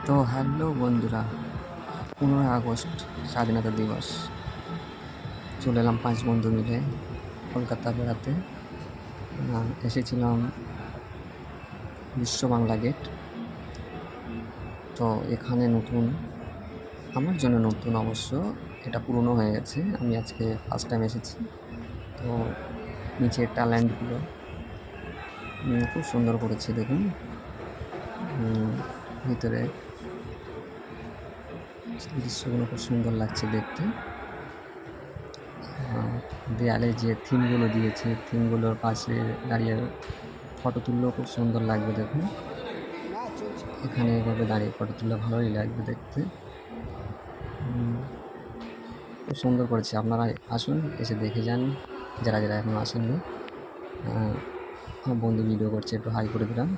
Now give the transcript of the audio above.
তো হ্যালো বন্ধুরা, 15 আগস্ট স্বাধীনতা দিবস। চলে এলাম 5 বন্ধু মিলে কলকাতা বেড়াতে। এসেছিলাম বিশ্ব বাংলা গেট। তো এখানে নতুন, আমার জন্য নতুন অবশ্য, এটা পুরনো হয়ে গেছে। আমি আজকে ফার্স্ট টাইম এসেছি। তো নিচের ট্যালেন্টগুলো খুব সুন্দর করেছে দেখুন। ভিতরে দৃশ্যগুলো খুব সুন্দর লাগছে দেখতে। দেয়ালে যে থিমগুলো দিয়েছে, থিমগুলোর পাশে দাঁড়িয়ে ফটো তুললেও খুব সুন্দর লাগবে দেখুন। এখানে এভাবে দাঁড়িয়ে ফটো তুললে ভালোই লাগবে দেখতে। খুব সুন্দর করেছে, আপনারা আসুন, এসে দেখে যান যারা যারা এখনো আসেননি। আমার বন্ধু ভিডিও করছে, একটু হাই করে দিলাম।